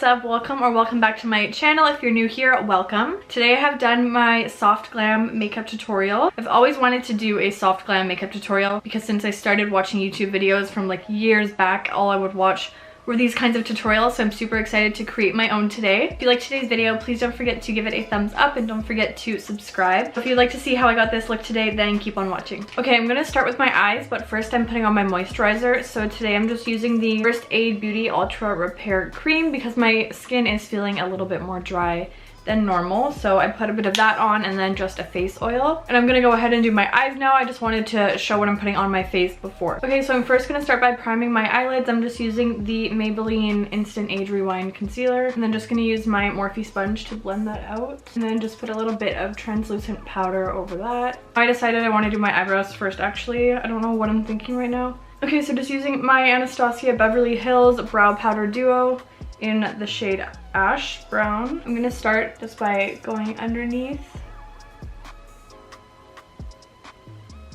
what's up? Welcome back to my channel. If you're new here, welcome. Today I have done my soft glam makeup tutorial. I've always wanted to do a soft glam makeup tutorial because since I started watching YouTube videos from like years back, all I would watch were these kinds of tutorials, so I'm super excited to create my own today. If you like today's video, please don't forget to give it a thumbs up and don't forget to subscribe. If you'd like to see how I got this look today, then keep on watching. Okay, I'm gonna start with my eyes, but first I'm putting on my moisturizer. So today I'm just using the First Aid Beauty Ultra Repair Cream because my skin is feeling a little bit more dry than normal, so I put a bit of that on and then just a face oil. And I'm gonna go ahead and do my eyes now. I just wanted to show what I'm putting on my face before. Okay, so I'm first gonna start by priming my eyelids. I'm just using the Maybelline Instant Age Rewind Concealer, and then just gonna use my Morphe sponge to blend that out, and then just put a little bit of translucent powder over that. I decided I want to do my eyebrows first, actually. I don't know what I'm thinking right now. Okay, so just using my Anastasia Beverly Hills Brow Powder Duo in the shade Ash Brown. I'm gonna start just by going underneath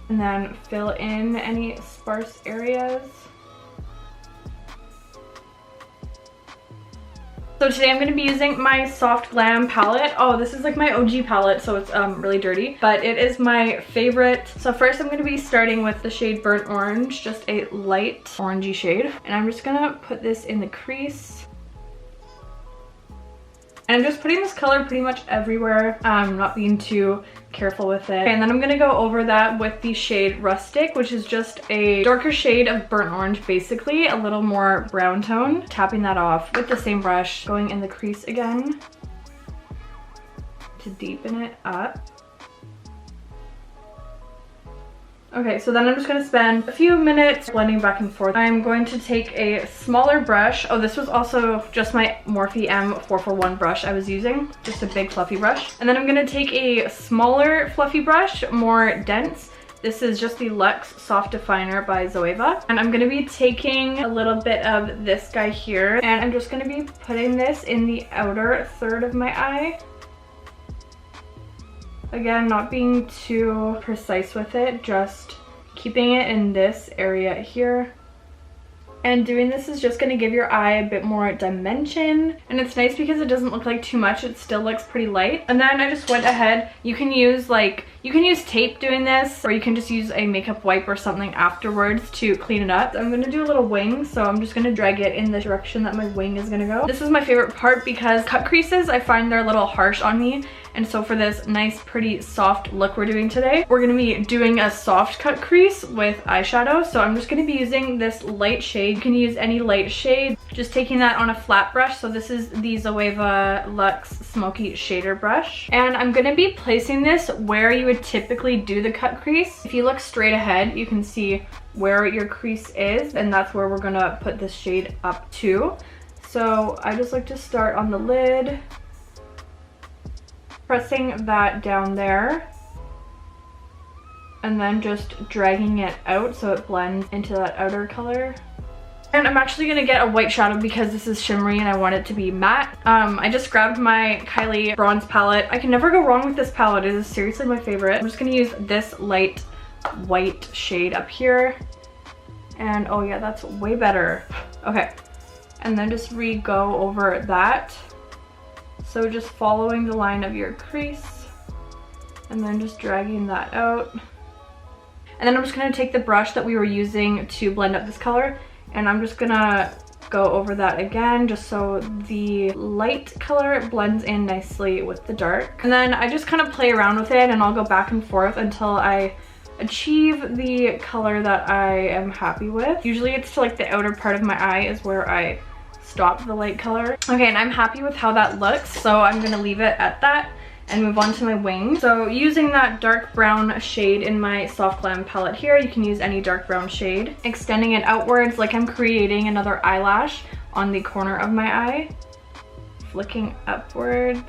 and then fill in any sparse areas. So today I'm going to be using my Soft Glam palette. Oh, this is like my OG palette, so it's really dirty, but it is my favorite. So first I'm going to be starting with the shade Burnt Orange, just a light orangey shade. And I'm just going to put this in the crease. And I'm just putting this color pretty much everywhere, not being too careful with it. Okay, and then I'm gonna go over that with the shade Rustic, which is just a darker shade of burnt orange, basically, a little more brown tone. Tapping that off with the same brush, going in the crease again to deepen it up. Okay, so then I'm just going to spend a few minutes blending back and forth. I'm going to take a smaller brush. Oh, this was also just my Morphe M441 brush I was using. Just a big fluffy brush. And then I'm going to take a smaller fluffy brush, more dense. This is just the Luxe Soft Definer by Zoeva. And I'm going to be taking a little bit of this guy here. And I'm just going to be putting this in the outer third of my eye. Again, not being too precise with it, just keeping it in this area here. And doing this is just going to give your eye a bit more dimension. And it's nice because it doesn't look like too much. It still looks pretty light. And then I just went ahead. You can use tape doing this, or you can just use a makeup wipe or something afterwards to clean it up. I'm going to do a little wing, so I'm just going to drag it in the direction that my wing is going to go. This is my favorite part because cut creases, I find they're a little harsh on me. And so for this nice, pretty soft look we're doing today, we're going to be doing a soft cut crease with eyeshadow. So I'm just going to be using this light shade. You can use any light shade. Just taking that on a flat brush. So this is the Zoeva Luxe Smoky Shader Brush. And I'm going to be placing this where you would typically do the cut crease. If you look straight ahead, you can see where your crease is. And that's where we're going to put this shade up to. So I just like to start on the lid, pressing that down there, and then just dragging it out so it blends into that outer color. And I'm actually gonna get a white shadow because this is shimmery and I want it to be matte. I just grabbed my Kylie bronze palette. I can never go wrong with this palette. It is seriously my favorite. I'm just gonna use this light white shade up here. And oh yeah, that's way better. Okay, and then just re-go over that. So just following the line of your crease and then just dragging that out. And then I'm just going to take the brush that we were using to blend up this color, and I'm just going to go over that again just so the light color blends in nicely with the dark. And then I just kind of play around with it and I'll go back and forth until I achieve the color that I am happy with. Usually it's to like the outer part of my eye is where I stop the light color. Okay, and I'm happy with how that looks, so I'm gonna leave it at that and move on to my wing. So using that dark brown shade in my Soft Glam palette here, you can use any dark brown shade, extending it outwards like I'm creating another eyelash on the corner of my eye, flicking upwards.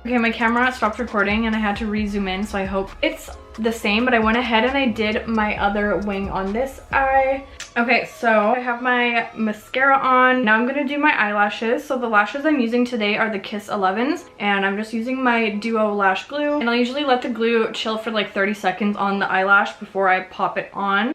Okay, my camera stopped recording and I had to re-zoom in, so I hope it's the same, but I went ahead and I did my other wing on this eye. Okay, so I have my mascara on. Now I'm gonna do my eyelashes. So the lashes I'm using today are the Kiss 11s, and I'm just using my Duo Lash Glue. And I'll usually let the glue chill for like 30 seconds on the eyelash before I pop it on.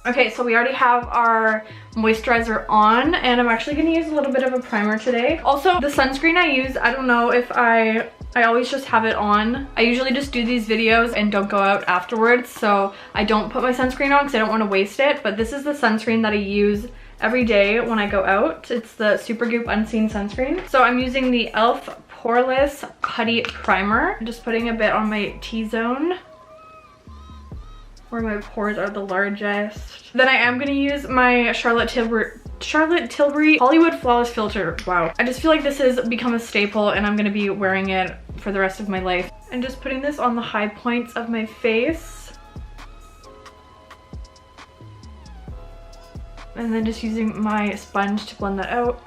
Okay, so we already have our moisturizer on, and I'm actually gonna use a little bit of a primer today. Also, the sunscreen I use, I don't know if I always just have it on. I usually just do these videos and don't go out afterwards, so I don't put my sunscreen on because I don't want to waste it. But this is the sunscreen that I use every day when I go out. It's the Supergoop Unseen Sunscreen. So I'm using the e.l.f. Poreless Putty Primer. I'm just putting a bit on my T-zone, where my pores are the largest. Then I am gonna use my Charlotte Tilbury Hollywood Flawless Filter. Wow. I just feel like this has become a staple and I'm gonna be wearing it for the rest of my life. And just putting this on the high points of my face. And then just using my sponge to blend that out.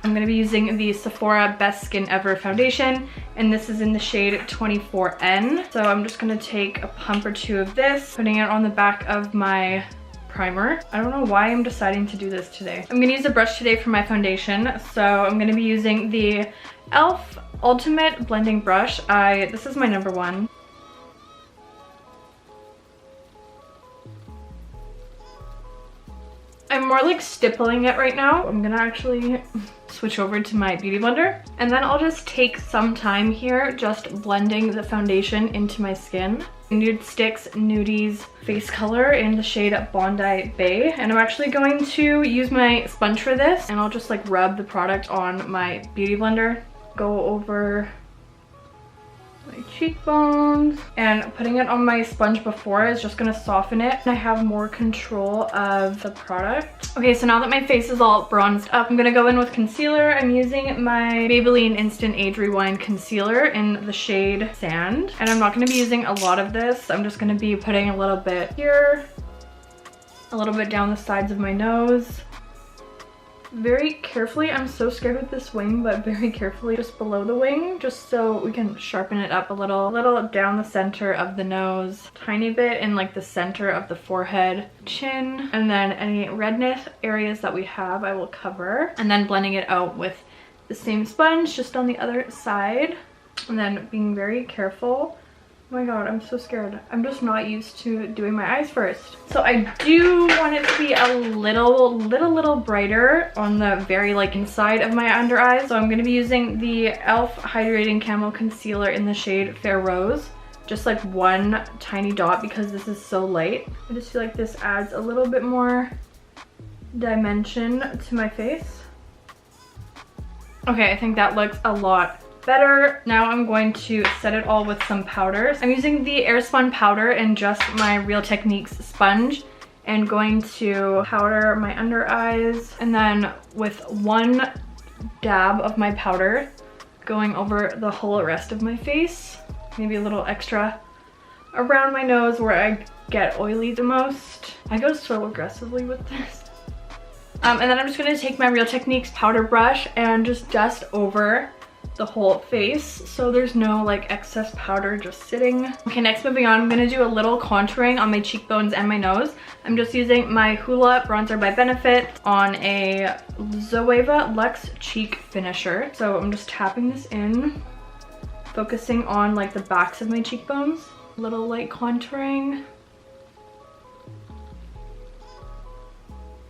I'm going to be using the Sephora Best Skin Ever foundation, and this is in the shade 24N. So I'm just going to take a pump or two of this, putting it on the back of my primer. I don't know why I'm deciding to do this today. I'm going to use a brush today for my foundation, so I'm going to be using the e.l.f. Ultimate Blending Brush. This is my number one. I'm more like stippling it right now. I'm gonna actually switch over to my beauty blender, and then I'll just take some time here just blending the foundation into my skin. NudeStix Nudies face color in the shade Bondi Bay, and I'm actually going to use my sponge for this, and I'll just like rub the product on my beauty blender, go over my cheekbones, and putting it on my sponge before is just gonna soften it, and I have more control of the product. Okay, so now that my face is all bronzed up, I'm gonna go in with concealer. I'm using my Maybelline Instant Age Rewind Concealer in the shade Sand, and I'm not gonna be using a lot of this. I'm just gonna be putting a little bit here, a little bit down the sides of my nose, very carefully. I'm so scared with this wing, but very carefully just below the wing, just so we can sharpen it up a little down the center of the nose, tiny bit in like the center of the forehead, chin, and then any redness areas that we have I will cover, and then blending it out with the same sponge just on the other side, and then being very careful. Oh my god, I'm so scared. I'm just not used to doing my eyes first. So I do want it to be a little brighter on the very like inside of my under eyes. So I'm going to be using the e.l.f. Hydrating Camo Concealer in the shade Fair Rose. Just like one tiny dot because this is so light. I just feel like this adds a little bit more dimension to my face. Okay, I think that looks a lot better. Now I'm going to set it all with some powders. I'm using the Airspun powder and just my Real Techniques sponge, and going to powder my under eyes, and then with one dab of my powder going over the whole rest of my face, maybe a little extra around my nose where I get oily the most. I go so aggressively with this. And then I'm just going to take my Real Techniques powder brush and just dust over the whole face so there's no like excess powder just sitting. Okay, next moving on, I'm gonna do a little contouring on my cheekbones and my nose. I'm just using my Hoola Bronzer by Benefit on a Zoeva Luxe Cheek Finisher. So I'm just tapping this in, focusing on like the backs of my cheekbones. A little light contouring.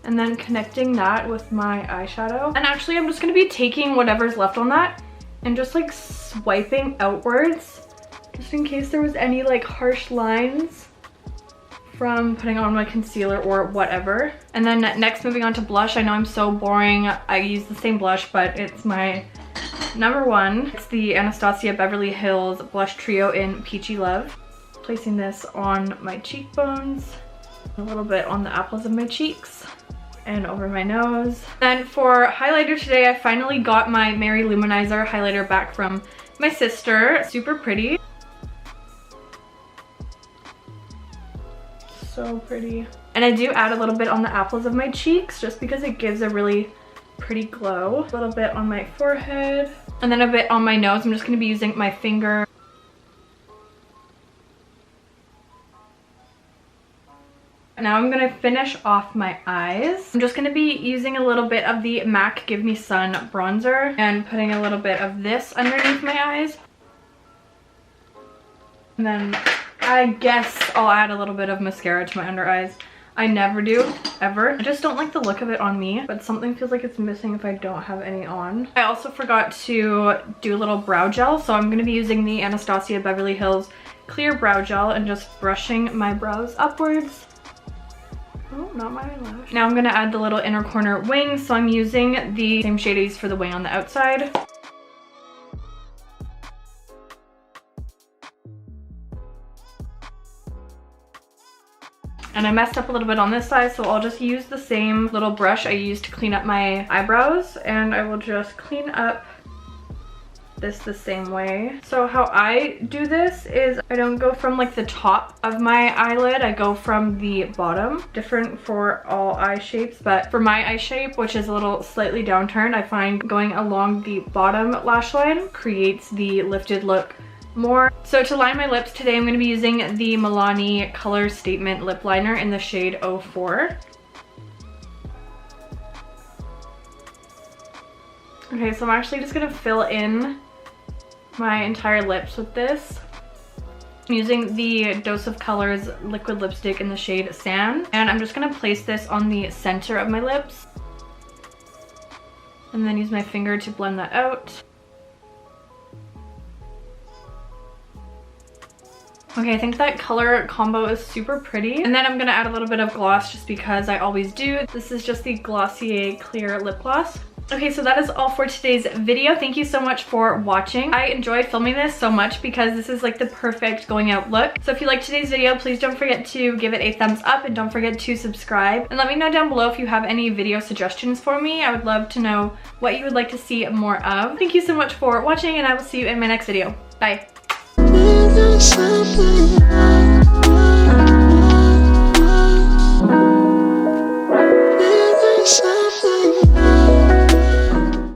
And then connecting that with my eyeshadow. And actually I'm just gonna be taking whatever's left on that and just like swiping outwards, just in case there was any like harsh lines from putting on my concealer or whatever. And then next, moving on to blush. I know I'm so boring. I use the same blush, but it's my number one. It's the Anastasia Beverly Hills Blush Trio in Peachy Love. Placing this on my cheekbones, a little bit on the apples of my cheeks, and over my nose. Then for highlighter today, I finally got my Mary Luminizer highlighter back from my sister. Super pretty. So pretty. And I do add a little bit on the apples of my cheeks just because it gives a really pretty glow. A little bit on my forehead and then a bit on my nose. I'm just going to be using my finger. Now I'm going to finish off my eyes. I'm just going to be using a little bit of the MAC Give Me Sun bronzer and putting a little bit of this underneath my eyes. And then I guess I'll add a little bit of mascara to my under eyes. I never do, ever. I just don't like the look of it on me, but something feels like it's missing if I don't have any on. I also forgot to do a little brow gel, so I'm going to be using the Anastasia Beverly Hills Clear Brow Gel and just brushing my brows upwards. Oh, not my eyelash. Now I'm going to add the little inner corner wing, so I'm using the same shade I used for the wing on the outside. And I messed up a little bit on this side, so I'll just use the same little brush I used to clean up my eyebrows, and I will just clean up this the same way. So how I do this is I don't go from like the top of my eyelid, I go from the bottom. Different for all eye shapes, but for my eye shape, which is a little slightly downturned, I find going along the bottom lash line creates the lifted look more. So to line my lips today, I'm going to be using the Milani Color Statement Lip Liner in the shade 04. Okay, so I'm actually just going to fill in my entire lips with this. I'm using the Dose of Colors liquid lipstick in the shade Sand, and I'm just going to place this on the center of my lips and then use my finger to blend that out. Okay, I think that color combo is super pretty. And then I'm gonna add a little bit of gloss just because I always do. This is just the Glossier Clear Lip Gloss. Okay, so that is all for today's video. Thank you so much for watching. I enjoyed filming this so much because this is like the perfect going out look. So if you liked today's video, please don't forget to give it a thumbs up and don't forget to subscribe. And let me know down below if you have any video suggestions for me. I would love to know what you would like to see more of. Thank you so much for watching, and I will see you in my next video. Bye.